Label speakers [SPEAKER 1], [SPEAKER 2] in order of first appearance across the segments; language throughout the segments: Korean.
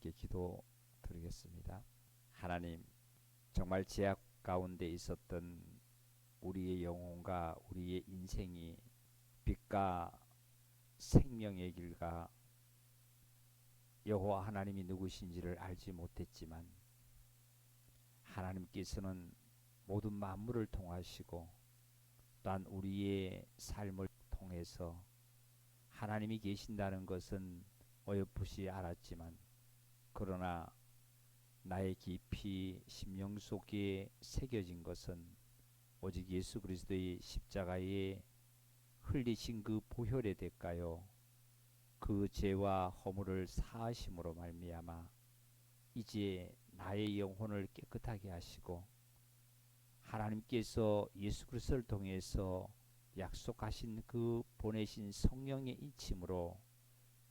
[SPEAKER 1] 함께 기도 드리겠습니다. 하나님, 정말 제약 가운데 있었던 우리의 영혼과 우리의 인생이 빛과 생명의 길과 여호와 하나님이 누구신지를 알지 못했지만 하나님께서는 모든 만물을 통하시고 또한 우리의 삶을 통해서 하나님이 계신다는 것은 어여풋이 알았지만 그러나 나의 깊이 심령 속에 새겨진 것은 오직 예수 그리스도의 십자가에 흘리신 그 보혈의 대가요 그 죄와 허물을 사하심으로 말미암아 이제 나의 영혼을 깨끗하게 하시고 하나님께서 예수 그리스도를 통해서 약속하신 그 보내신 성령의 인침으로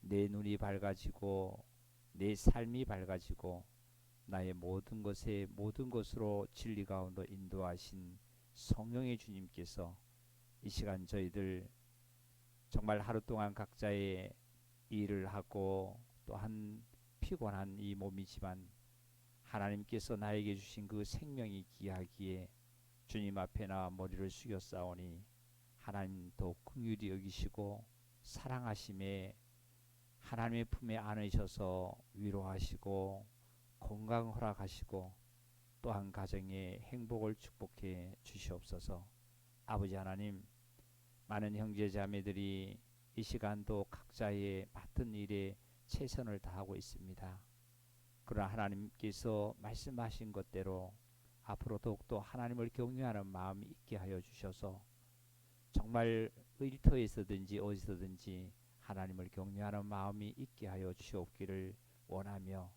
[SPEAKER 1] 내 눈이 밝아지고 내 삶이 밝아지고 나의 모든 것에 모든 것으로 진리 가운데 인도하신 성령의 주님께서 이 시간 저희들 정말 하루 동안 각자의 일을 하고 또한 피곤한 이 몸이지만 하나님께서 나에게 주신 그 생명이 귀하기에 주님 앞에 나와 머리를 숙여 싸우니 하나님 더욱 긍휼히 여기시고 사랑하심에 하나님의 품에 안으셔서 위로하시고 건강 허락하시고 또한 가정의 행복을 축복해 주시옵소서. 아버지 하나님, 많은 형제 자매들이 이 시간도 각자의 맡은 일에 최선을 다하고 있습니다. 그러나 하나님께서 말씀하신 것대로 앞으로 더욱더 하나님을 경외하는 마음이 있게 하여 주셔서 정말 일터에서든지 어디서든지 하나님을 경외하는 마음이 있게 하여 주시옵기를 원하며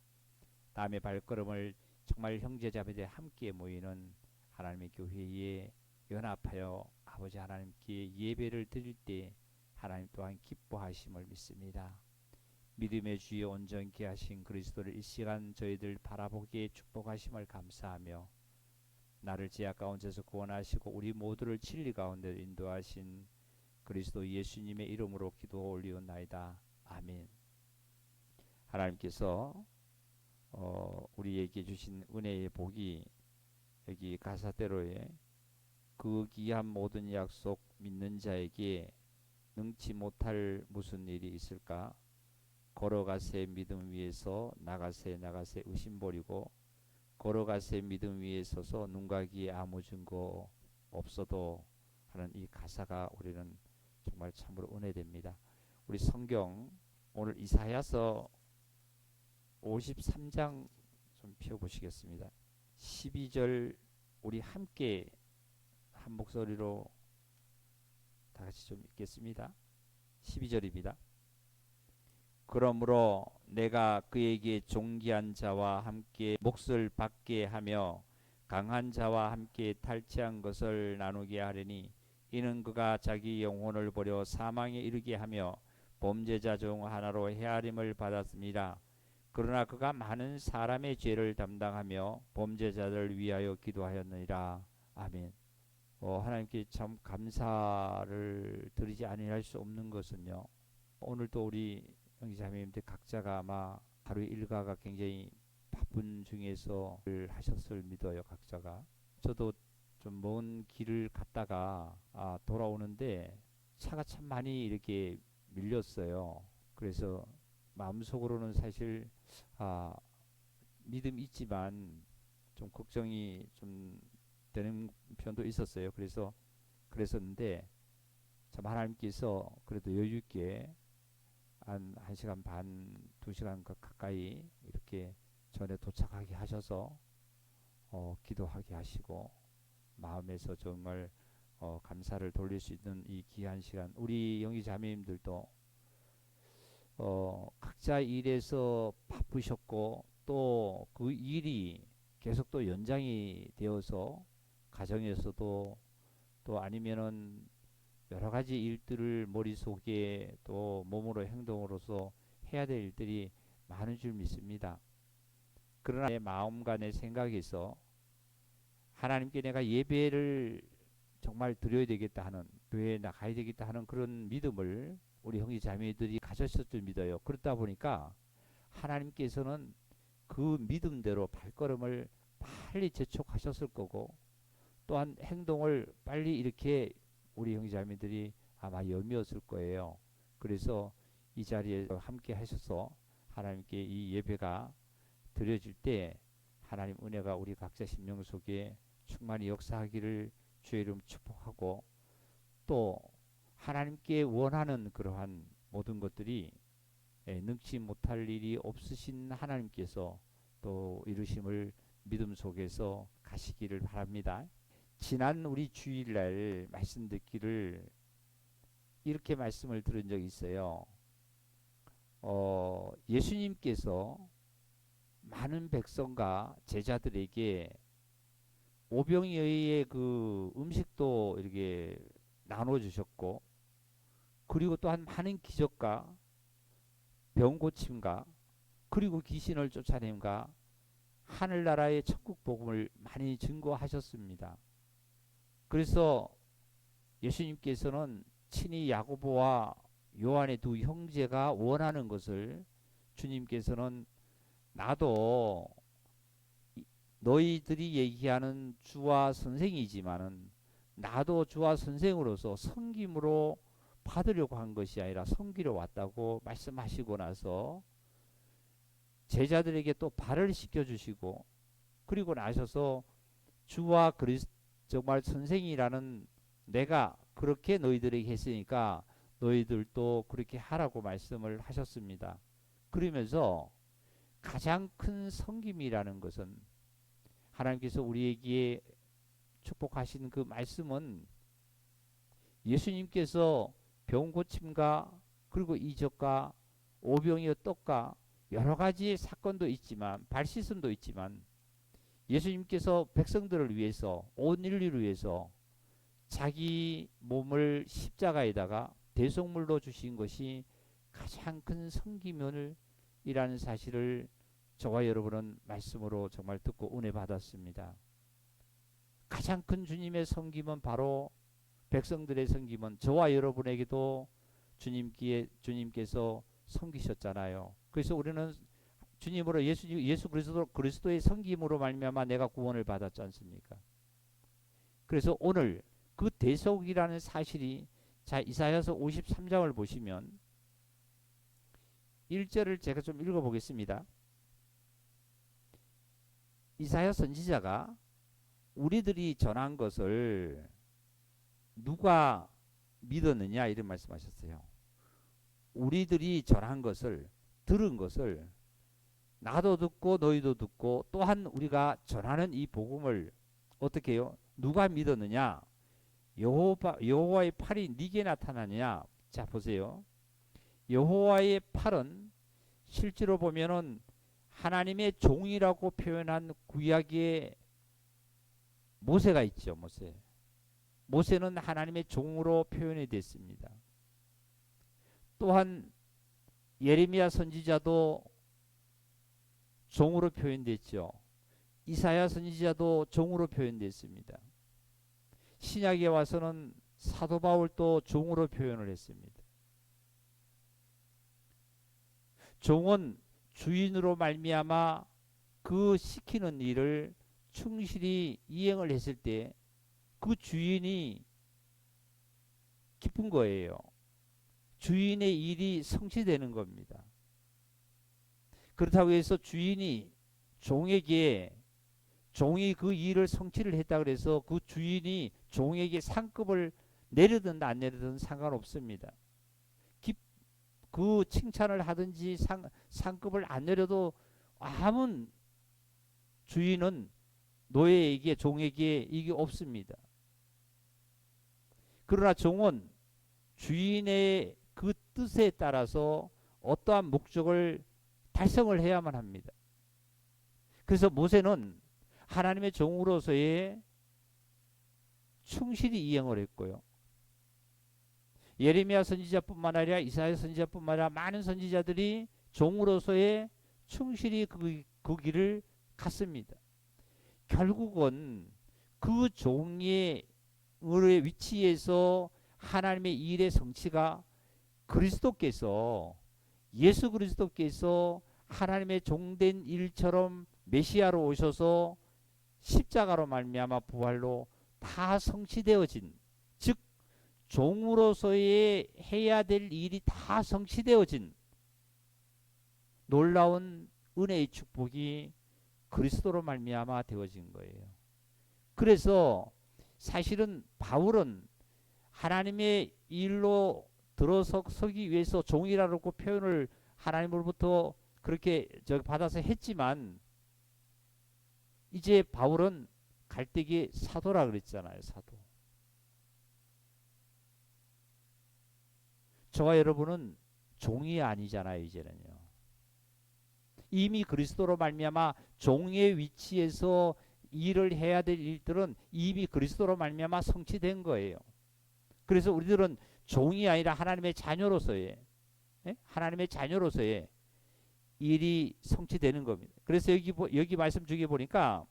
[SPEAKER 1] 다음의 발걸음을 정말 형제자매들 함께 모이는 하나님의 교회에 연합하여 아버지 하나님께 예배를 드릴 때 하나님 또한 기뻐하심을 믿습니다. 믿음의 주에 온전케 하신 그리스도를 이 시간 저희들 바라보기에 축복하심을 감사하며 나를 제약 가운데서 구원하시고 우리 모두를 진리 가운데 인도하신 그리스도 예수님의 이름으로 기도 올리옵나이다. 아멘. 하나님께서 우리에게 주신 은혜의 복이 여기 가사대로에 그 귀한 모든 약속 믿는 자에게 능치 못할 무슨 일이 있을까? 걸어가세 믿음 위에서 나가세 의심 버리고 걸어가세 믿음 위에 서서 눈과 귀에 아무 증거 없어도 하는 이 가사가 우리는 정말 참으로 은혜됩니다. 우리 성경 오늘 이사야서 53장 좀 펴보시겠습니다. 12절 우리 함께 한 목소리로 다 같이 좀 읽겠습니다. 12절입니다. 그러므로 내가 그에게 존귀한 자와 함께 몫을 받게 하며 강한 자와 함께 탈취한 것을 나누게 하리니 이는 그가 자기 영혼을 버려 사망에 이르게 하며 범죄자 중 하나로 헤아림을 받았습니다. 그러나 그가 많은 사람의 죄를 담당하며 범죄자들을 위하여 기도하였느니라. 아멘. 하나님께 참 감사를 드리지 아니할 수 없는 것은요. 오늘도 우리 형제자매님들 각자가 아마 하루 일과가 굉장히 바쁜 중에서 일 하셨을 믿어요. 각자가. 저도 좀 먼 길을 갔다가 돌아오는데 차가 참 많이 이렇게 밀렸어요. 그래서 마음속으로는 사실 믿음이 있지만 좀 걱정이 좀 되는 편도 있었어요. 그랬었는데 참 하나님께서 그래도 여유 있게 한 1시간 반, 2시간 가까이 이렇게 전에 도착하게 하셔서 기도하게 하시고 마음에서 정말 감사를 돌릴 수 있는 이 귀한 시간 우리 영희 자매님들도 각자 일에서 바쁘셨고 또 그 일이 계속 또 연장이 되어서 가정에서도 또 아니면은 여러 가지 일들을 머릿속에 또 몸으로 행동으로서 해야 될 일들이 많은 줄 믿습니다. 그러나 내 마음과 내 생각에서 하나님께 내가 예배를 정말 드려야 되겠다 하는 교회에 나가야 되겠다 하는 그런 믿음을 우리 형제 자매들이 가졌을 줄 믿어요. 그렇다 보니까 하나님께서는 그 믿음대로 발걸음을 빨리 재촉하셨을 거고, 또한 행동을 빨리 이렇게 우리 형제자매들이 아마 염이었을 거예요. 그래서 이 자리에 함께 하셔서 하나님께 이 예배가 드려질 때 하나님 은혜가 우리 각자 심령 속에 충만히 역사하기를 주의 이름 축복하고, 또 하나님께 원하는 그러한 모든 것들이 능치 못할 일이 없으신 하나님께서 또 이루심을 믿음 속에서 가시기를 바랍니다. 지난 우리 주일날 말씀 듣기를 이렇게 말씀을 들은 적이 있어요. 예수님께서 많은 백성과 제자들에게 오병이어의 그 음식도 이렇게 나눠주셨고, 그리고 또한 많은 기적과 병 고침과 그리고 귀신을 쫓아냄과 하늘나라의 천국 복음을 많이 증거하셨습니다. 그래서 예수님께서는 친히 야고보와 요한의 두 형제가 원하는 것을 주님께서는 나도 너희들이 얘기하는 주와 선생이지만은 나도 주와 선생으로서 섬김으로 받으려고 한 것이 아니라 섬기러 왔다고 말씀하시고 나서 제자들에게 또 발을 씻겨주시고, 그리고 나셔서 주와 정말 선생이라는 내가 그렇게 너희들에게 했으니까 너희들도 그렇게 하라고 말씀을 하셨습니다. 그러면서 가장 큰 섬김이라는 것은 하나님께서 우리에게 축복하신 그 말씀은 예수님께서 병 고침과 그리고 이적과 오병이어 떡과 여러 가지 사건도 있지만, 발시선도 있지만, 예수님께서 백성들을 위해서, 온 인류를 위해서 자기 몸을 십자가에다가 대속물로 주신 것이 가장 큰 섬기면이라는 사실을 저와 여러분은 말씀으로 정말 듣고 은혜 받았습니다. 가장 큰 주님의 섬김은 바로 백성들의 섬김은 저와 여러분에게도 주님께서 섬기셨잖아요. 그래서 우리는 주님으로 예수 그리스도의 섬김으로 말미암아 내가 구원을 받았지 않습니까? 그래서 오늘 그 대속이라는 사실이, 자, 이사야서 53장을 보시면 1절을 제가 좀 읽어보겠습니다. 이사야 선지자가 우리들이 전한 것을 누가 믿었느냐 이런 말씀하셨어요. 우리들이 전한 것을, 들은 것을 나도 듣고 너희도 듣고, 또한 우리가 전하는 이 복음을 어떻게 해요? 누가 믿었느냐? 여호와의 팔이 네게 나타나느냐? 자, 보세요. 여호와의 팔은 실제로 보면은 하나님의 종이라고 표현한 구약의 모세가 있죠. 모세는 하나님의 종으로 표현이 됐습니다. 또한 예레미야 선지자도 종으로 표현됐죠. 이사야 선지자도 종으로 표현됐습니다. 신약에 와서는 사도 바울도 종으로 표현을 했습니다. 종은 주인으로 말미암아 그 시키는 일을 충실히 이행을 했을 때 그 주인이 기쁜 거예요. 주인의 일이 성취되는 겁니다. 그렇다고 해서 주인이 종이 그 일을 성취를 했다 그래서 그 주인이 종에게 상급을 내려든 안 내려든 상관없습니다. 그 칭찬을 하든지 상급을 안 내려도 아무 주인은 노예에게, 종에게 이게 없습니다. 그러나 종은 주인의 그 뜻에 따라서 어떠한 목적을 달성을 해야만 합니다. 그래서 모세는 하나님의 종으로서의 충실히 이행을 했고요. 예레미야 선지자뿐만 아니라 이사야 선지자뿐만 아니라 많은 선지자들이 종으로서의 충실히 그 길을 갔습니다. 결국은 그 종의 위치에서 하나님의 일의 성취가 예수 그리스도께서 하나님의 종된 일처럼 메시아로 오셔서 십자가로 말미암아 부활로 다 성취되어진, 즉 종으로서의 해야 될 일이 다 성취되어진 놀라운 은혜의 축복이 그리스도로 말미암아 되어진 거예요. 그래서 사실은 바울은 하나님의 일로 들어서기 위해서 종이라고 표현을 하나님으로부터 그렇게 받아서 했지만, 이제 바울은 갈대기 사도라 그랬잖아요. 사도. 저와 여러분은 종이 아니잖아요. 이제는요. 이미 그리스도로 말미암아 종의 위치에서 일을 해야 될 일들은 이미 그리스도로 말미암아 성취된 거예요. 그래서 우리들은 종이 아니라 하나님의 자녀로서의, 하나님의 자녀로서의 일이 성취되는 겁니다. 그래서 여기 말씀 중에 보니까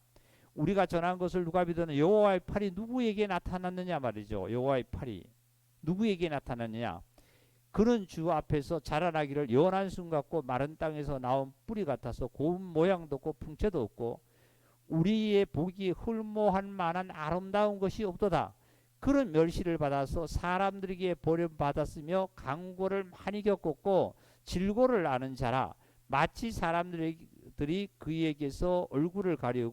[SPEAKER 1] 우리가 전한 것을 누가 믿었느냐, 여호와의 팔이 누구에게 나타났느냐 말이죠. 여호와의 팔이 누구에게 나타났느냐, 그는 주 앞에서 자라나기를 연한 순 같고 마른 땅에서 나온 뿌리 같아서 고운 모양도 없고 풍채도 없고 우리의 보기 흠모할 만한 아름다운 것이 없도다. 그런 멸시를 받아서 사람들에게 버림받았으며 강고를 많이 겪었고 질고를 아는 자라. 마치 사람들이 그에게서 얼굴을 가리는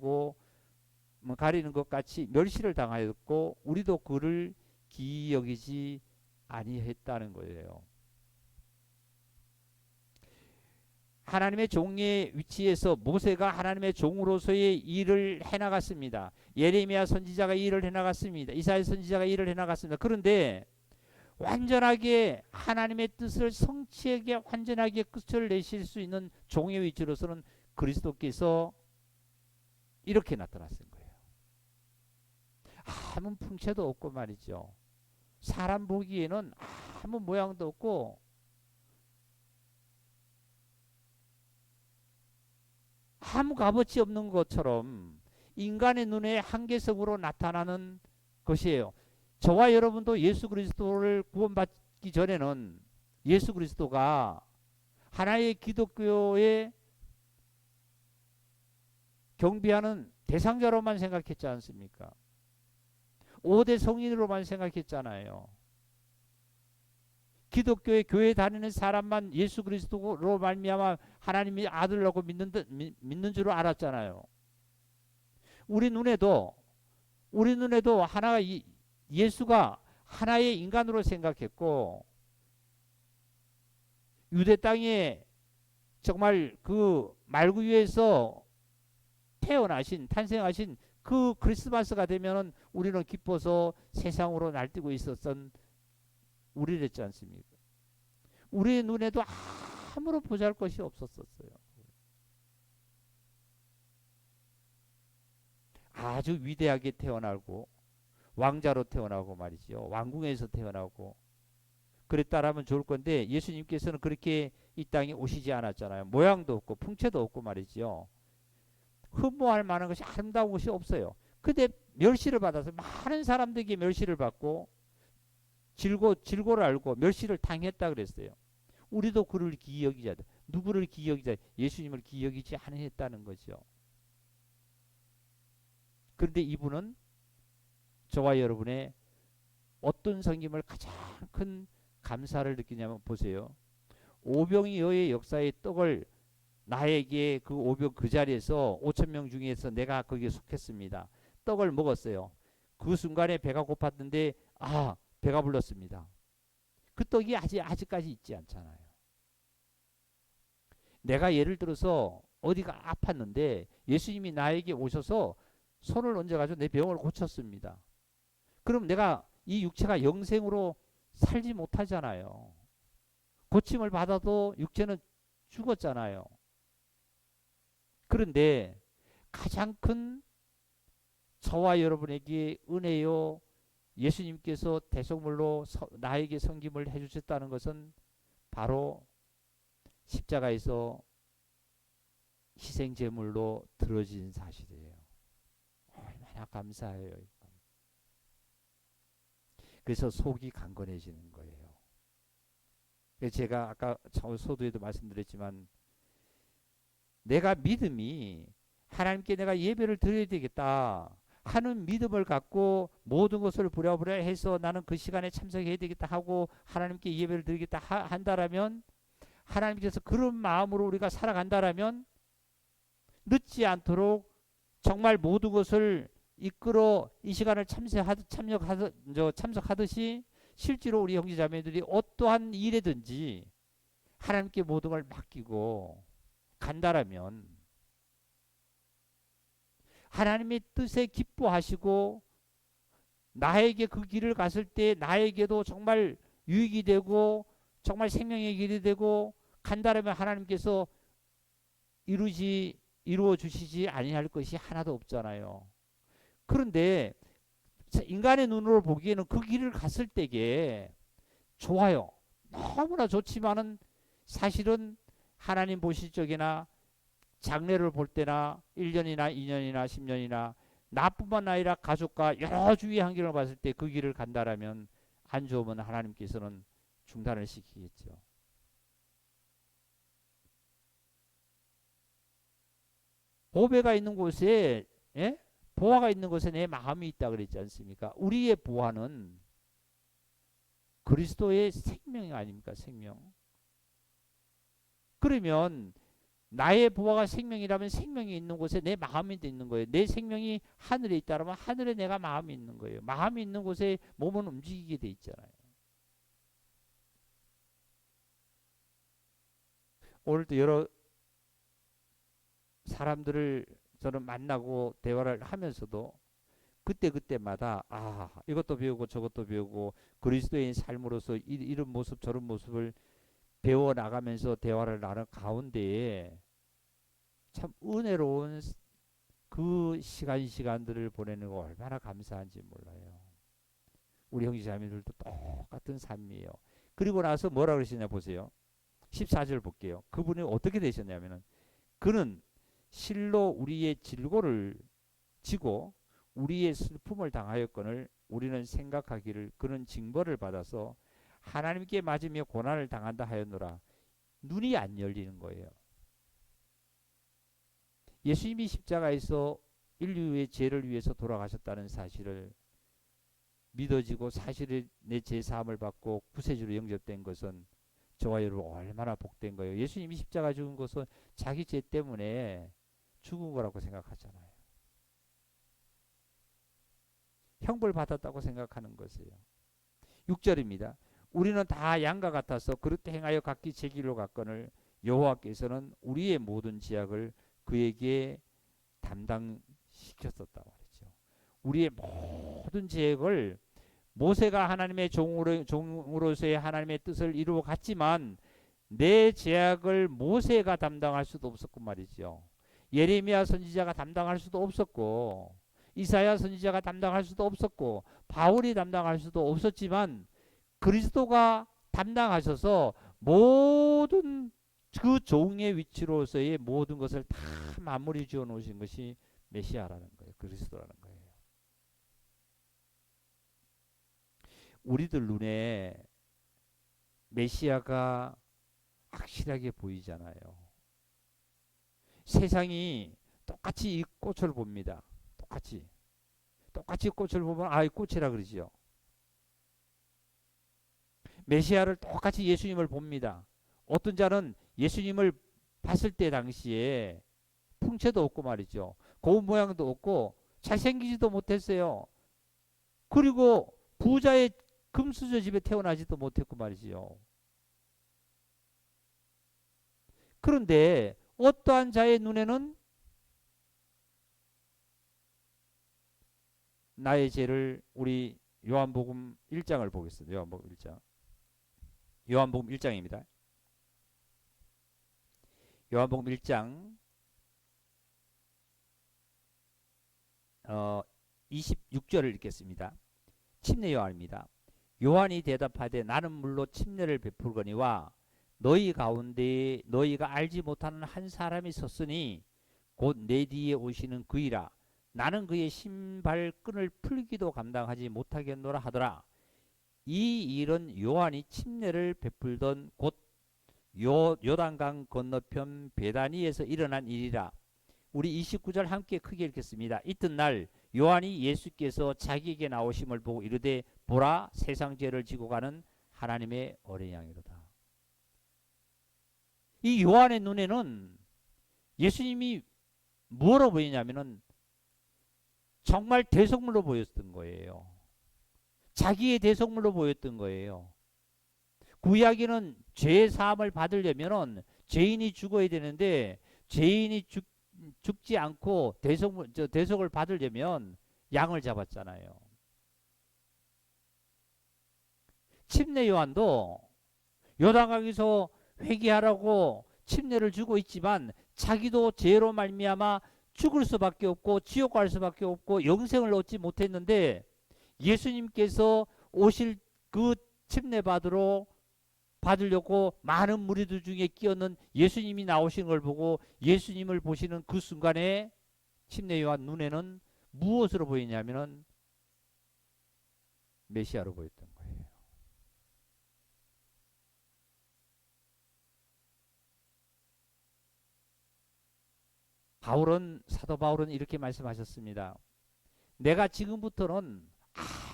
[SPEAKER 1] 것 같이 멸시를 당하였고 우리도 그를 기이 여기지 아니했다는 거예요. 하나님의 종의 위치에서 모세가 하나님의 종으로서의 일을 해나갔습니다. 예레미야 선지자가 일을 해나갔습니다. 이사야 선지자가 일을 해나갔습니다. 그런데 완전하게 하나님의 뜻을 성취하게 완전하게 끝을 내실 수 있는 종의 위치로서는 그리스도께서 이렇게 나타났은 거예요. 아무 풍채도 없고 말이죠. 사람 보기에는 아무 모양도 없고 아무 값어치 없는 것처럼 인간의 눈에 한계성으로 나타나는 것이에요. 저와 여러분도 예수 그리스도를 구원받기 전에는 예수 그리스도가 하나의 기독교의 경비하는 대상자로만 생각했지 않습니까? 5대 성인으로만 생각했잖아요. 기독교의 교회 다니는 사람만 예수 그리스도로 말미암아 하나님이 아들라고 믿는 줄 알았잖아요. 우리 눈에도 하나가 예수가 하나의 인간으로 생각했고 유대 땅에 정말 그 말구 위에서 탄생하신 그 크리스마스가 되면은 우리는 기뻐서 세상으로 날뛰고 있었던 우리랬지 않습니까? 우리의 눈에도 아무런 보잘것이 없었어요. 아주 위대하게 태어나고 왕자로 태어나고 말이죠. 왕궁에서 태어나고 그랬다라면 좋을 건데 예수님께서는 그렇게 이 땅에 오시지 않았잖아요. 모양도 없고 풍채도 없고 말이죠. 흠모할 만한 것이 아름다운 것이 없어요. 근데 멸시를 받아서 많은 사람들에게 멸시를 받고 질고를 알고 멸시를 당했다 그랬어요. 우리도 그를 기여기자, 누구를 기여기자, 예수님을 기여기지 않았다는 거죠. 그런데 이분은 저와 여러분의 어떤 섬김을 가장 큰 감사를 느끼냐면 보세요. 오병이어의 역사의 떡을 나에게 그 오병 그 자리에서 5천 명 중에서 내가 거기에 속했습니다. 떡을 먹었어요. 그 순간에 배가 고팠는데 배가 불렀습니다. 그 떡이 아직까지 있지 않잖아요. 내가 예를 들어서 어디가 아팠는데 예수님이 나에게 오셔서 손을 얹어가지고 내 병을 고쳤습니다. 그럼 내가 이 육체가 영생으로 살지 못하잖아요. 고침을 받아도 육체는 죽었잖아요. 그런데 가장 큰 저와 여러분에게 은혜요 예수님께서 대속물로 나에게 섬김을 해주셨다는 것은 바로 십자가에서 희생제물로 들어진 사실이에요. 얼마나 감사해요. 그래서 속이 강건해지는 거예요. 제가 아까 소두에도 말씀드렸지만 내가 믿음이 하나님께 내가 예배를 드려야 되겠다 하는 믿음을 갖고 모든 것을 부랴부랴 해서 나는 그 시간에 참석해야 되겠다 하고 하나님께 예배를 드리겠다 한다라면, 하나님께서 그런 마음으로 우리가 살아간다라면 늦지 않도록 정말 모든 것을 이끌어 이 시간을 참석하듯이 실제로 우리 형제자매들이 어떠한 일에든지 하나님께 모든 걸 맡기고 간다라면 하나님의 뜻에 기뻐하시고 나에게 그 길을 갔을 때 나에게도 정말 유익이 되고 정말 생명의 길이 되고 간다라면 하나님께서 이루어 주시지 아니할 것이 하나도 없잖아요. 그런데 인간의 눈으로 보기에는 그 길을 갔을 때에 좋아요. 너무나 좋지만은 사실은 하나님 보실 적이나 장래를 볼 때나 1년이나 2년이나 10년이나 나뿐만 아니라 가족과 여러 주위의 환경을 봤을 때 그 길을 간다라면 안 좋으면 하나님께서는 중단을 시키겠죠. 보배가 있는 곳에, 예? 보화가 있는 곳에 내 마음이 있다 그랬지 않습니까? 우리의 보화는 그리스도의 생명이 아닙니까? 생명. 그러면 나의 보화가 생명이라면 생명이 있는 곳에 내 마음이 있는 거예요. 내 생명이 하늘에 있다면 하늘에 내가 마음이 있는 거예요. 마음이 있는 곳에 몸은 움직이게 돼 있잖아요. 오늘도 여러 사람들을 저는 만나고 대화를 하면서도 그때마다 이것도 배우고 저것도 배우고 그리스도인 삶으로서 이런 모습 저런 모습을 배워 나가면서 대화를 나눈 가운데에 참 은혜로운 그 시간들을 보내는 거 얼마나 감사한지 몰라요. 우리 형제자매들도 똑같은 삶이에요. 그리고 나서 뭐라 그러시냐 보세요. 14절 볼게요. 그분이 어떻게 되셨냐면은 그는 실로 우리의 질고를 지고 우리의 슬픔을 당하였거늘 우리는 생각하기를 그는 징벌을 받아서 하나님께 맞으며 고난을 당한다 하였노라. 눈이 안 열리는 거예요. 예수님이 십자가에서 인류의 죄를 위해서 돌아가셨다는 사실을 믿어지고 사실에 내 죄사함을 받고 구세주로 영접된 것은 저와 여러분 얼마나 복된 거예요. 예수님이 십자가 죽은 것은 자기 죄 때문에 죽은 거라고 생각하잖아요. 형벌 받았다고 생각하는 것이에요. 6절입니다. 우리는 다 양과 같아서 그릇 행하여 각기 제 길로 갔거늘 여호와께서는 우리의 모든 죄악을 그에게 담당시켰었다 말이죠. 우리의 모든 죄악을 모세가 하나님의 종으로서의 하나님의 뜻을 이루어 갔지만 내 죄악을 모세가 담당할 수도 없었고 말이죠. 예레미야 선지자가 담당할 수도 없었고 이사야 선지자가 담당할 수도 없었고 바울이 담당할 수도 없었지만 그리스도가 담당하셔서 모든 그 종의 위치로서의 모든 것을 다 마무리 지어 놓으신 것이 메시아라는 거예요. 그리스도라는 거예요. 우리들 눈에 메시아가 확실하게 보이잖아요. 세상이 똑같이 이 꽃을 봅니다. 똑같이 꽃을 보면 이 꽃이라 그러지요. 메시아를 똑같이 예수님을 봅니다. 어떤 자는 예수님을 봤을 때 당시에 풍채도 없고 말이죠. 고운 모양도 없고 잘생기지도 못했어요. 그리고 부자의 금수저 집에 태어나지도 못했고 말이지요. 그런데 어떠한 자의 눈에는 나의 죄를 우리 요한복음 1장을 보겠습니다. 요한복음 1장. 요한복음 1장입니다. 요한복음 1장 26절을 읽겠습니다. 침례 요한입니다. 요한이 대답하되 나는 물로 침례를 베풀거니와 너희 가운데 너희가 알지 못하는 한 사람이 섰으니 곧 내 뒤에 오시는 그이라. 나는 그의 신발끈을 풀기도 감당하지 못하겠노라 하더라. 이 일은 요한이 침례를 베풀던 곧 요단강 건너편 베다니에서 일어난 일이라. 우리 29절 함께 크게 읽겠습니다. 이튿날 요한이 예수께서 자기에게 나오심을 보고 이르되 보라 세상 죄를 지고 가는 하나님의 어린 양이로다. 이 요한의 눈에는 예수님이 뭐로 보이냐면은 정말 대속물로 보였던 거예요. 자기의 대속물로 보였던 거예요. 구약에는 죄 사함을 받으려면은 죄인이 죽어야 되는데 죄인이 죽지 않고 대속을 받으려면 양을 잡았잖아요. 침례 요한도 요단강에서 회개하라고 침례를 주고 있지만 자기도 죄로 말미암아 죽을 수밖에 없고 지옥 갈 수밖에 없고 영생을 얻지 못했는데 예수님께서 오실 그 침례 받으려고 많은 무리들 중에 끼어는 예수님이 나오신 걸 보고 예수님을 보시는 그 순간에 침례 요한 눈에는 무엇으로 보이냐면은 메시아로 보였던 거예요. 사도 바울은 이렇게 말씀하셨습니다. 내가 지금부터는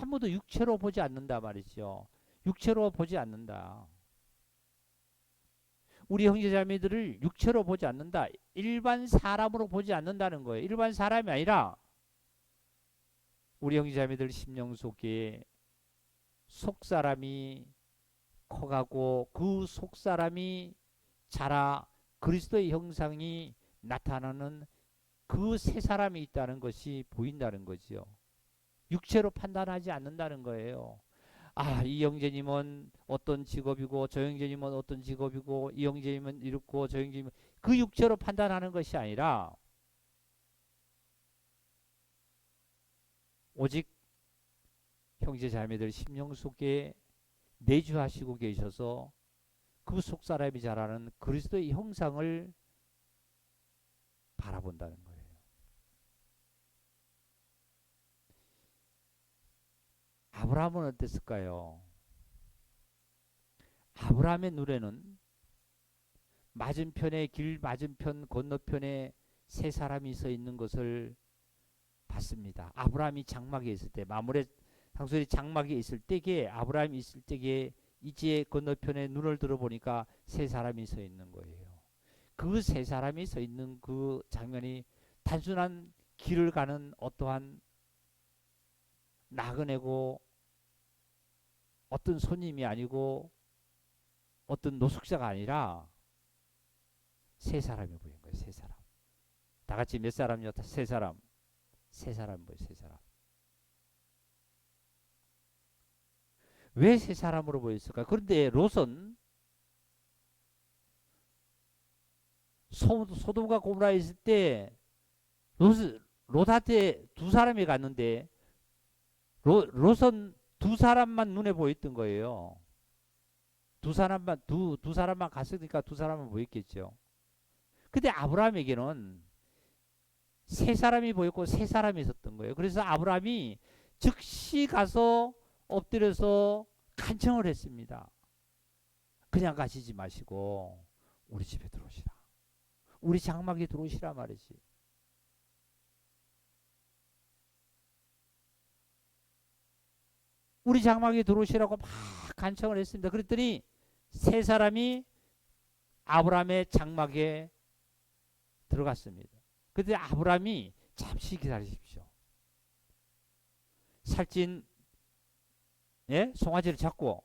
[SPEAKER 1] 아무도 육체로 보지 않는다 말이죠. 육체로 보지 않는다. 우리 형제자매들을 육체로 보지 않는다. 일반 사람으로 보지 않는다는 거예요. 일반 사람이 아니라 우리 형제자매들 심령 속에 속사람이 커가고 그 속사람이 자라 그리스도의 형상이 나타나는 그 새 사람이 있다는 것이 보인다는 거지요. 육체로 판단하지 않는다는 거예요. 아, 이 형제님은 어떤 직업이고 저 형제님은 어떤 직업이고 이 형제님은 이렇고 저 형제님은 그 육체로 판단하는 것이 아니라 오직 형제자매들 심령 속에 내주하시고 계셔서 그 속사람이 자라는 그리스도의 형상을 바라본다는 거예요. 아브라함은 어땠을까요? 아브라함의 눈에는 맞은편에 길 맞은편 건너편에 세 사람이 서 있는 것을 봤습니다. 아브라함이 장막에 있을 때 마므레 상소리 장막에 있을 때에 아브라함이 있을 때에 이제 건너편에 눈을 들어보니까 세 사람이 서 있는 거예요. 그 세 사람이 서 있는 그 장면이 단순한 길을 가는 어떠한 나그네고 어떤 손님이 아니고 어떤 노숙자가 아니라 세 사람이 보인 거예요. 세 사람. 다 같이 몇 사람이요? 세 사람. 세 사람 보여요. 세 사람. 왜 세 사람으로 보였을까? 그런데 롯은 소돔과 고모라에 있을 때 롯한테 두 사람이 갔는데 롯은 두 사람만 눈에 보였던 거예요. 두 사람만 갔으니까 두 사람만 보였겠죠. 근데 아브라함에게는 세 사람이 보였고 세 사람이 있었던 거예요. 그래서 아브라함이 즉시 가서 엎드려서 간청을 했습니다. 그냥 가시지 마시고 우리 집에 들어오시라. 우리 장막에 들어오시라 말이지. 우리 장막에 들어오시라고 막 간청을 했습니다. 그랬더니 세 사람이 아브라함의 장막에 들어갔습니다. 그때 아브라함이 잠시 기다리십시오. 살찐 송아지를 잡고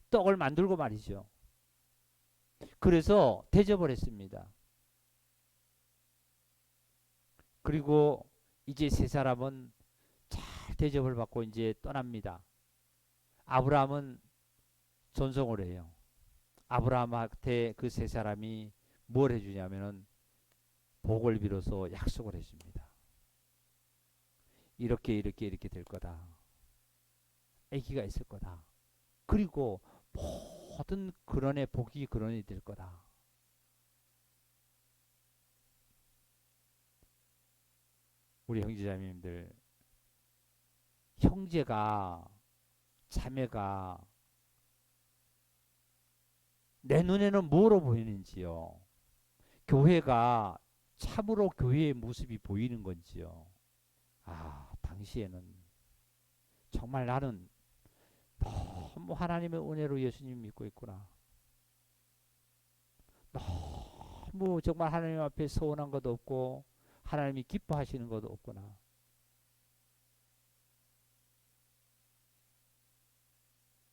[SPEAKER 1] 떡을 만들고 말이죠. 그래서 대접을 했습니다. 그리고 이제 세 사람은 잘 대접을 받고 이제 떠납니다. 아브라함은 전송을 해요. 아브라함한테 그 세 사람이 뭘 해주냐면은 복을 빌어서 약속을 해줍니다. 이렇게 될 거다. 아기가 있을 거다. 그리고 모든 근원의 복이 근원이 될 거다. 우리 형제자매님들, 형제가 자매가 내 눈에는 뭐로 보이는지요? 교회가 참으로 교회의 모습이 보이는 건지요? 아, 당시에는 정말 나는 너무 하나님의 은혜로 예수님 믿고 있구나. 너무 정말 하나님 앞에 서운한 것도 없고 하나님이 기뻐하시는 것도 없구나.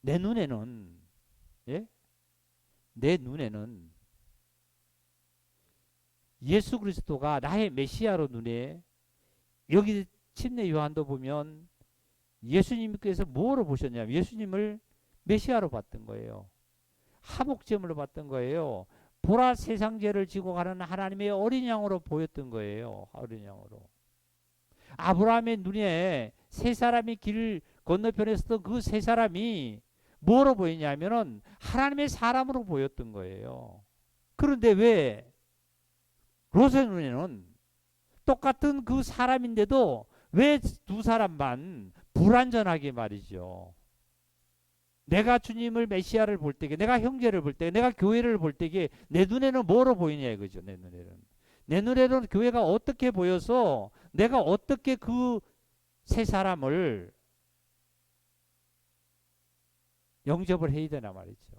[SPEAKER 1] 내 눈에는 예? 내 눈에는 예수 그리스도가 나의 메시아로 눈에 여기 침례 요한도 보면 예수님께서 뭐로 보셨냐면 예수님을 메시아로 봤던 거예요. 하복제물로 봤던 거예요. 보라 세상 죄를 지고 가는 하나님의 어린 양으로 보였던 거예요. 어린 양으로. 아브라함의 눈에 세 사람이 길 건너편에 서던 그 세 사람이 뭐로 보이냐면은 하나님의 사람으로 보였던 거예요. 그런데 왜 롯의 눈에는 똑같은 그 사람인데도 왜 두 사람만 불완전하게 말이죠. 내가 주님을 메시아를 볼 때에 내가 형제를 볼 때 내가 교회를 볼 때에 내 눈에는 뭐로 보이냐 이거죠. 내 눈에는 교회가 어떻게 보여서 내가 어떻게 그 세 사람을 영접을 해야 되나 말이죠.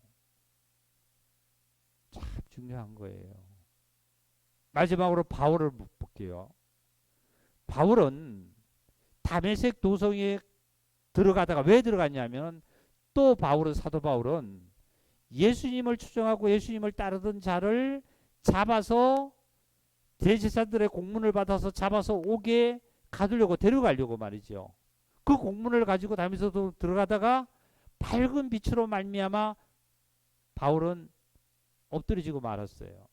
[SPEAKER 1] 참 중요한 거예요. 마지막으로 바울을 볼게요. 바울은 다메섹 도성에 들어가다가 왜 들어갔냐면 또 바울은 사도 바울은 예수님을 추종하고 예수님을 따르던 자를 잡아서 대제사들의 공문을 받아서 잡아서 오게 가두려고 데려가려고 말이죠. 그 공문을 가지고 다니면서도 들어가다가 밝은 빛으로 말미암아 바울은 엎드려지고 말았어요.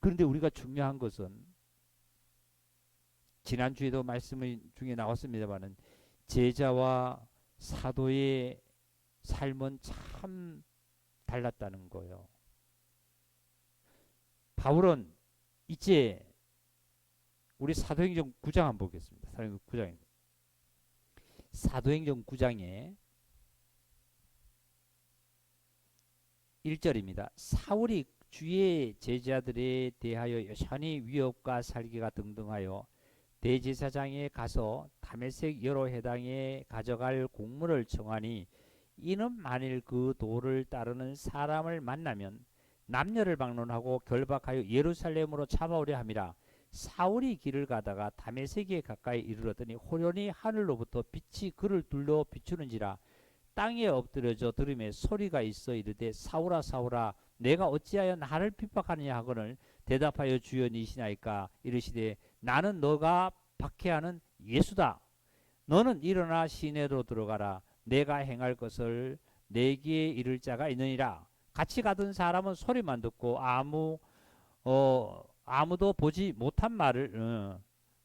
[SPEAKER 1] 그런데 우리가 중요한 것은 지난주에도 말씀 중에 나왔습니다만은 제자와 사도의 삶은 참 달랐다는 거예요. 바울은 이제 우리 사도행전 9장 한번 보겠습니다. 사도행전 9장에 1절입니다. 사울이 주의 제자들에 대하여 여전히 위협과 살기가 등등하여 대제사장에 가서 다메섹 여러 회당에 가져갈 공문을 청하니 이는 만일 그 도를 따르는 사람을 만나면 남녀를 막론하고 결박하여 예루살렘으로 잡아오려 함이라. 사울이 길을 가다가 다메섹에 가까이 이르렀더니 호련히 하늘로부터 빛이 그를 둘러 비추는지라. 땅에 엎드려져 들음에 소리가 있어 이르되 사울아 사울아 내가 어찌하여 나를 핍박하느냐 하거늘 대답하여 주여 니시나이까 이르시되 나는 너가 박해하는 예수다. 너는 일어나 시내로 들어가라. 내가 행할 것을 내게 이를 자가 있느니라. 같이 가던 사람은 소리만 듣고 아무도 보지 못한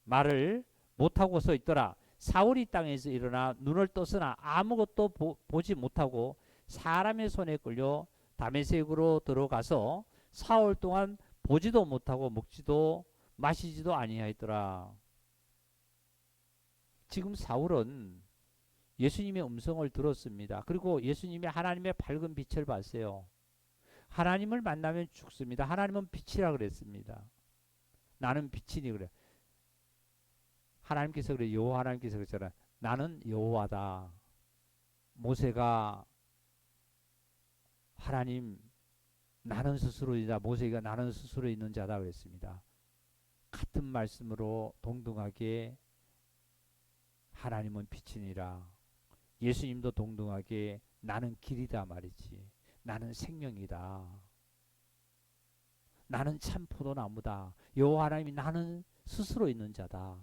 [SPEAKER 1] 말을 못하고 서 있더라. 사울이 땅에서 일어나 눈을 떴으나 아무것도 보지 못하고 사람의 손에 끌려 다메섹으로 들어가서 사흘 동안 보지도 못하고 먹지도 마시지도 아니하였더라. 지금 사울은 예수님의 음성을 들었습니다. 그리고 예수님이 하나님의 밝은 빛을 봤어요. 하나님을 만나면 죽습니다. 하나님은 빛이라 그랬습니다. 나는 빛이니 그래. 하나님께서 그래. 여호와 하나님께서 그랬잖아. 나는 여호와다. 모세가 하나님 나는 스스로이다. 모세가 나는 스스로 있는 자다 그랬습니다. 같은 말씀으로 동등하게 하나님은 빛이니라. 예수님도 동등하게 나는 길이다 말이지. 나는 생명이다. 나는 참 포도나무다. 여호와 하나님이 나는 스스로 있는 자다.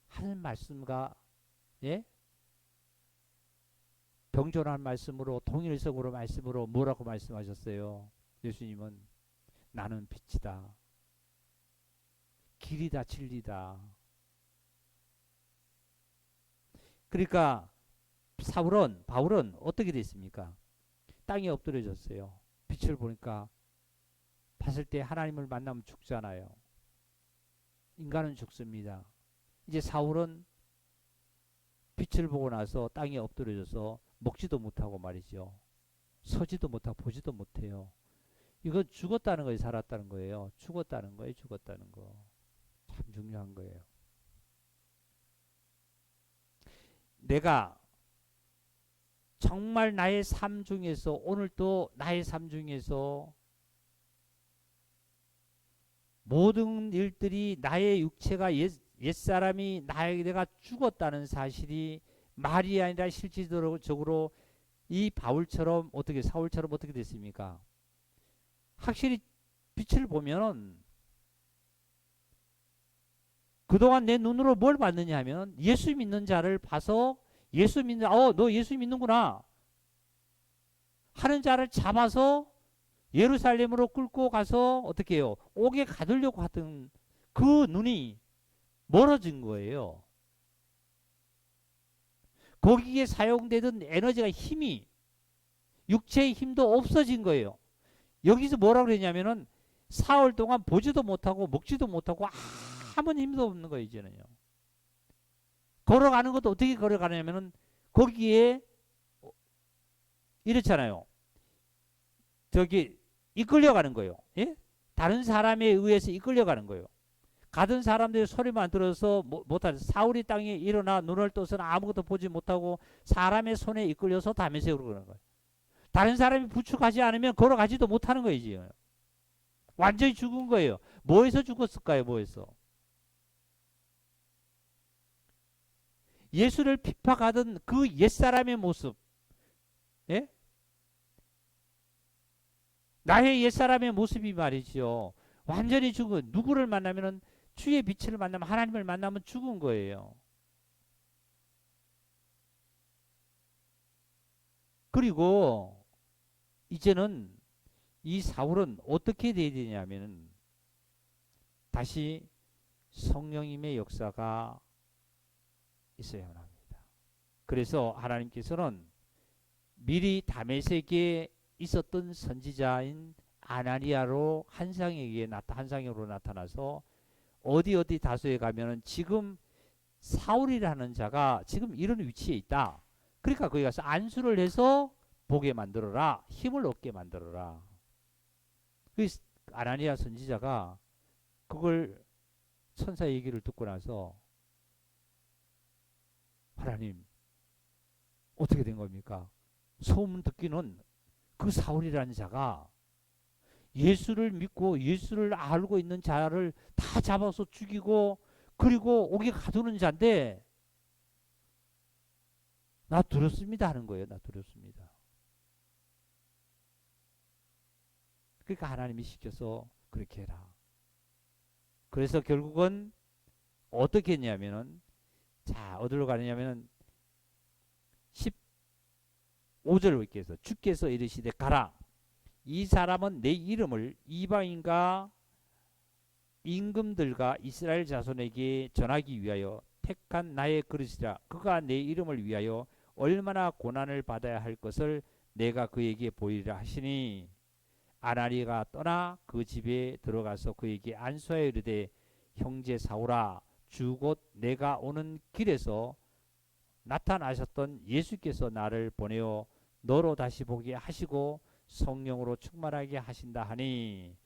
[SPEAKER 1] 하는 말씀과 예? 병존한 말씀으로 동일성으로 말씀으로 뭐라고 말씀하셨어요? 예수님은 나는 빛이다. 길이다 진리다. 그러니까 바울은 어떻게 됐습니까? 땅에 엎드려졌어요. 빛을 보니까 봤을 때 하나님을 만나면 죽잖아요. 인간은 죽습니다. 이제 사울은 빛을 보고 나서 땅에 엎드려져서 먹지도 못하고 말이죠. 서지도 못하고 보지도 못해요. 이건 죽었다는 거예요, 살았다는 거예요. 죽었다는 거예요, 죽었다는 거. 참 중요한 거예요. 내가 정말 나의 삶 중에서, 오늘도 나의 삶 중에서 모든 일들이 나의 육체가 옛사람이 내가 죽었다는 사실이 말이 아니라 실질적으로 이 바울처럼 어떻게 사울처럼 어떻게 됐습니까? 확실히 빛을 보면은 그동안 내 눈으로 뭘 봤느냐 하면 예수 믿는 자를 봐서 예수 믿는 너 예수 믿는구나 하는 자를 잡아서 예루살렘으로 끌고 가서 어떻게 해요? 옥에 가두려고 하던 그 눈이 멀어진 거예요. 거기에 사용되던 에너지가 힘이 육체의 힘도 없어진 거예요. 여기서 뭐라고 그랬냐면은 사흘 동안 보지도 못하고 먹지도 못하고 아무 힘도 없는 거예요. 이제는요. 걸어가는 것도 어떻게 걸어가냐면은 거기에 이렇잖아요. 저기 이끌려가는 거예요. 예? 다른 사람에 의해서 이끌려가는 거예요. 가던 사람들이 소리만 들어서 못하는 사울이 땅에 일어나 눈을 떠서는 아무것도 보지 못하고 사람의 손에 이끌려서 다메섹으로 그러는 거예요. 다른 사람이 부축하지 않으면 걸어가지도 못하는 거예요. 완전히 죽은 거예요. 뭐에서 죽었을까요? 뭐에서? 예수를 핍박하던 그 옛사람의 모습, 예? 나의 옛사람의 모습이 말이죠. 완전히 죽은, 누구를 만나면은 주의 빛을 만나면, 하나님을 만나면 죽은 거예요. 그리고 이제는 이 사울은 어떻게 돼야 되냐면은 다시 성령님의 역사가 있어야 합니다. 그래서 하나님께서는 미리 다메섹에 있었던 선지자인 아나니아로 한상으로 나타나서 어디 다소에 가면은 지금 사울이라는 자가 지금 이런 위치에 있다. 그러니까 거기 가서 안수를 해서 보게 만들어라. 힘을 얻게 만들어라. 그 아나니아 선지자가 그걸 천사 얘기를 듣고 나서 하나님 어떻게 된 겁니까? 소문 듣기는 그 사울이라는 자가 예수를 믿고 예수를 알고 있는 자를 다 잡아서 죽이고 그리고 옥에 가두는 자인데 나 두렵습니다 하는 거예요. 나 두렵습니다. 그러니까 하나님이 시켜서 그렇게 해라. 그래서 결국은 어떻게 했냐면은 자 어디로 가느냐면은 15절로 이렇게 해서 주께서 이르시되 가라. 이 사람은 내 이름을 이방인과 임금들과 이스라엘 자손에게 전하기 위하여 택한 나의 그릇이라. 그가 내 이름을 위하여 얼마나 고난을 받아야 할 것을 내가 그에게 보이리라 하시니 아나니가 떠나 그 집에 들어가서 그에게 안수하여 이르되 형제 사울아 주 곧 내가 오는 길에서 나타나셨던 예수께서 나를 보내어 너로 다시 보게 하시고 성령으로 충만하게 하신다 하니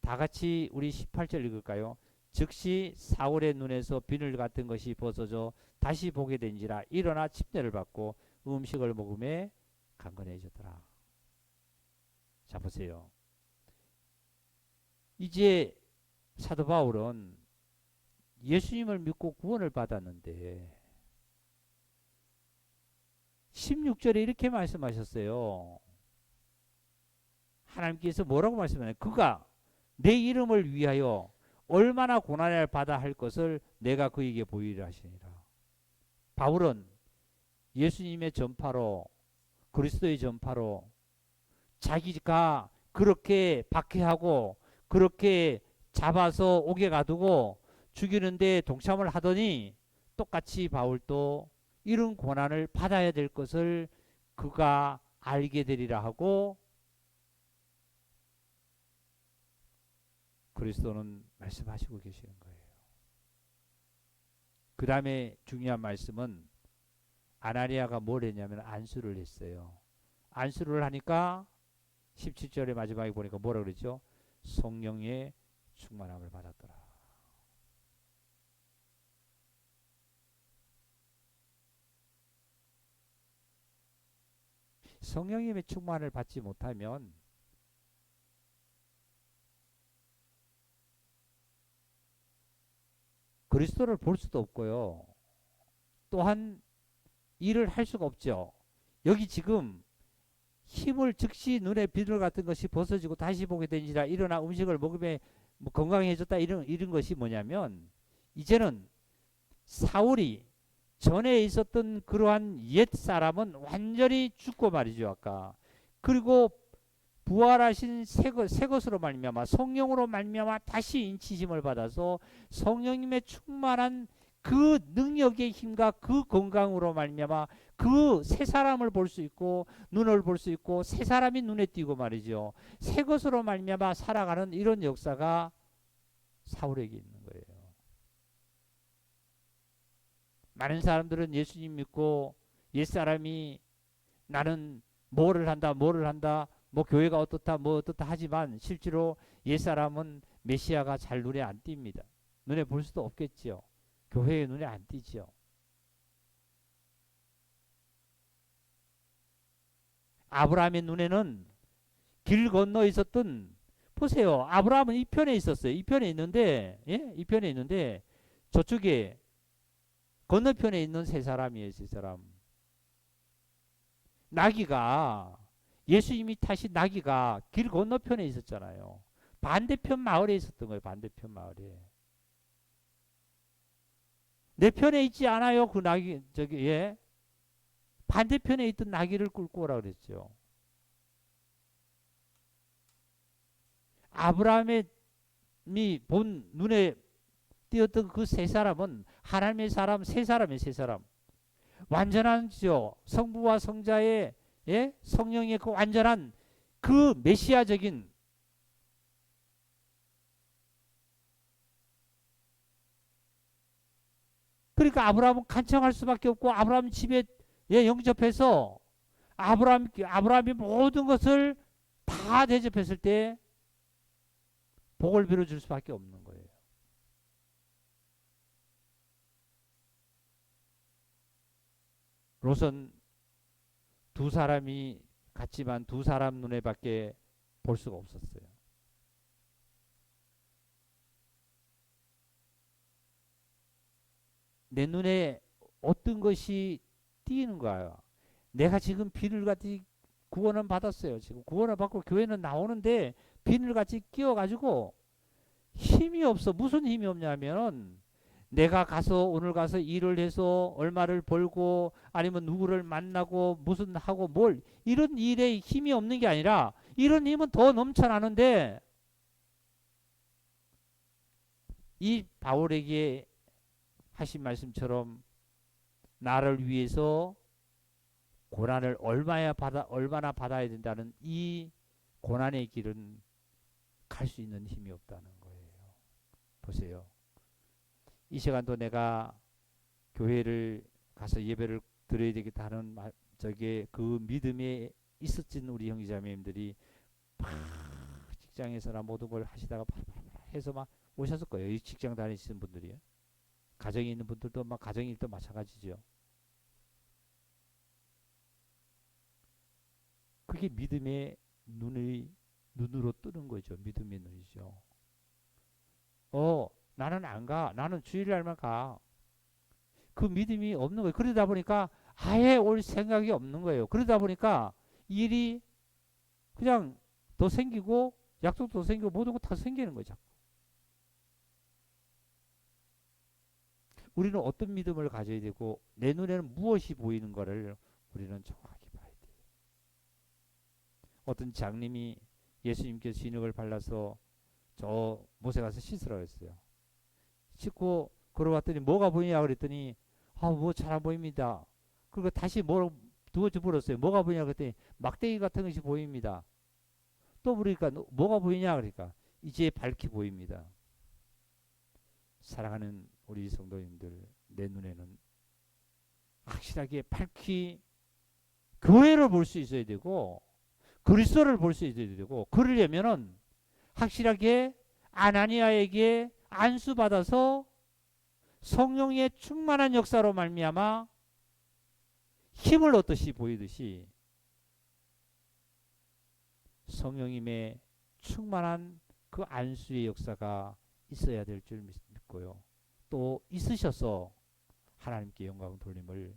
[SPEAKER 1] 다 같이 우리 18절 읽을까요? 즉시 사울의 눈에서 비늘 같은 것이 벗어져 다시 보게 된지라 일어나 침례를 받고 음식을 먹음에 강건해졌더라. 자 보세요. 이제 사도 바울은 예수님을 믿고 구원을 받았는데 16절에 이렇게 말씀하셨어요. 하나님께서 뭐라고 말씀하나요? 그가 내 이름을 위하여 얼마나 고난을 받아 할 것을 내가 그에게 보이리라 하시니라. 바울은 예수님의 전파로 그리스도의 전파로 자기가 그렇게 박해하고 그렇게 잡아서 옥에 가두고 죽이는데 동참을 하더니 똑같이 바울도 이런 고난을 받아야 될 것을 그가 알게 되리라 하고 그리스도는 말씀하시고 계시는 거예요. 그 다음에 중요한 말씀은 아나니아가 뭘 했냐면 안수를 했어요. 안수를 하니까 17절의 마지막에 보니까 뭐라 그랬죠? 성령의 충만함을 받았더라. 성령님의 충만을 받지 못하면 그리스도를 볼 수도 없고요. 또한 일을 할 수가 없죠. 여기 지금 힘을 즉시 눈에 비늘 같은 것이 벗어지고 다시 보게 되니라 일어나 음식을 먹으며 뭐 건강해졌다 이런 것이 뭐냐면 이제는 사울이 전에 있었던 그러한 옛 사람은 완전히 죽고 말이죠 아까. 그리고 부활하신 새 것으로 말미암아 성령으로 말미암아 다시 인치심을 받아서 성령님의 충만한 그 능력의 힘과 그 건강으로 말미암아 그 새 사람을 볼 수 있고 눈을 볼 수 있고 새 사람이 눈에 띄고 말이죠. 새 것으로 말미암아 살아가는 이런 역사가 사울에게 있는 거예요. 많은 사람들은 예수님 믿고 옛사람이 나는 뭐를 한다 뭐 교회가 어떻다 뭐 어떻다 하지만 실제로 옛사람은 메시아가 잘 눈에 안 띕니다. 눈에 볼 수도 없겠지요. 교회의 눈에 안 띄지요. 아브라함의 눈에는 길 건너 있었던 보세요. 아브라함은 이 편에 있었어요. 이 편에 있는데 이 편에 있는데 저쪽에 건너편에 있는 세 사람이에요. 세 사람. 나귀가 예수님이 타신 나귀가 길 건너편에 있었잖아요. 반대편 마을에 있었던 거예요. 반대편 마을에. 내 편에 있지 않아요. 그 나귀 저기 반대편에 있던 나귀를 끌고 오라 그랬죠. 아브라함이 본 눈에 띄었던 그 세 사람은 하나님의 사람 세 사람이에요. 세 사람. 완전한죠. 성부와 성자의 성령의 그 완전한 그 메시아적인 그러니까 아브라함은 간청할 수밖에 없고 아브라함 집에 영접해서 아브라함이 모든 것을 다 대접했을 때 복을 빌어줄 수밖에 없는 거예요. 롯은 두 사람이 같지만 두 사람 눈에밖에 볼 수가 없었어요. 내 눈에 어떤 것이 띄는 거예요. 내가 지금 비늘같이 구원은 받았어요. 지금 구원을 받고 교회는 나오는데 비늘같이 끼워가지고 힘이 없어. 무슨 힘이 없냐면 내가 오늘 가서 일을 해서 얼마를 벌고 아니면 누구를 만나고 무슨 하고 뭘 이런 일에 힘이 없는 게 아니라 이런 힘은 더 넘쳐나는데 이 바울에게 하신 말씀처럼 나를 위해서 고난을 얼마나 받아야 된다는 이 고난의 길은 갈 수 있는 힘이 없다는 거예요. 보세요. 이 시간도 내가 교회를 가서 예배를 드려야 되겠다는 저게 그 믿음에 있었진 우리 형제자매님들이 막 직장에서나 모든 걸 하시다가 해서 막 오셨을 거예요. 이 직장 다니시는 분들이요. 가정에 있는 분들도 막 가정일도 마찬가지죠. 그게 믿음의 눈으로 뜨는 거죠. 믿음의 눈이죠. 나는 안 가. 나는 주일날만 가. 그 믿음이 없는 거예요. 그러다 보니까 아예 올 생각이 없는 거예요. 그러다 보니까 일이 그냥 더 생기고 약속도 더 생기고 모든 거 다 생기는 거죠. 우리는 어떤 믿음을 가져야 되고 내 눈에는 무엇이 보이는 거를 우리는 정확히 봐야 돼요. 어떤 장님이 예수님께서 진흙을 발라서 저 못에 가서 씻으라고 했어요. 씻고 걸어왔더니 뭐가 보이냐 그랬더니 뭐 잘 안 보입니다. 그리고 다시 두어 물었어요. 뭐가 보이냐 그랬더니 막대기 같은 것이 보입니다. 또 물으니까 뭐가 보이냐 그러니까 이제 밝게 보입니다. 사랑하는 우리 성도님들, 내 눈에는 확실하게 밝히 교회를 볼 수 있어야 되고 그리스도를 볼 수 있어야 되고, 그러려면은 확실하게 아나니아에게 안수받아서 성령의 충만한 역사로 말미암아 힘을 얻듯이 보이듯이 성령님의 충만한 그 안수의 역사가 있어야 될 줄 믿고요. 또 있으셔서 하나님께 영광 돌림을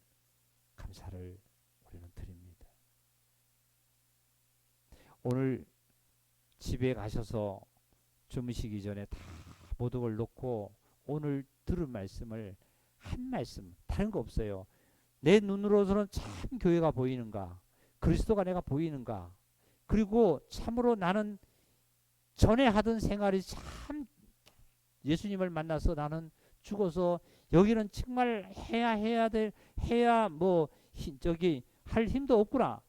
[SPEAKER 1] 감사를 우리는 드립니다. 오늘 집에 가셔서 주무시기 전에 다 모든 걸 놓고 오늘 들은 말씀을 한 말씀, 다른 거 없어요. 내 눈으로서는 참 교회가 보이는가, 그리스도가 내가 보이는가, 그리고 참으로 나는 전에 하던 생활이 참 예수님을 만나서 나는 죽어서 여기는 정말 해야 뭐 저기 할 힘도 없구나,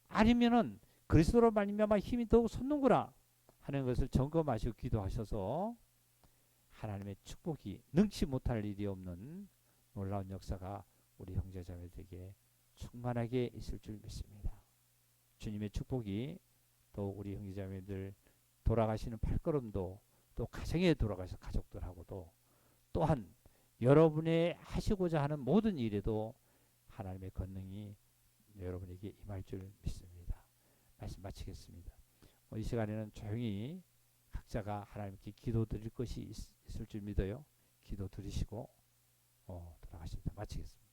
[SPEAKER 1] 아니면은 그리스도로 말미암아 힘이 더욱 솟는구나 하는 것을 점검하시고 기도하셔서 하나님의 축복이 능치 못할 일이 없는 놀라운 역사가 우리 형제자매들에게 충만하게 있을 줄 믿습니다. 주님의 축복이 또 우리 형제자매들 돌아가시는 발걸음도, 또 가정에 돌아가서 가족들하고도, 또한 여러분의 하시고자 하는 모든 일에도 하나님의 권능이 여러분에게 임할 줄 믿습니다. 말씀 마치겠습니다. 이 시간에는 조용히 각자가 하나님께 기도 드릴 것이 있을 줄 믿어요. 기도 드리시고 돌아가십니다. 마치겠습니다.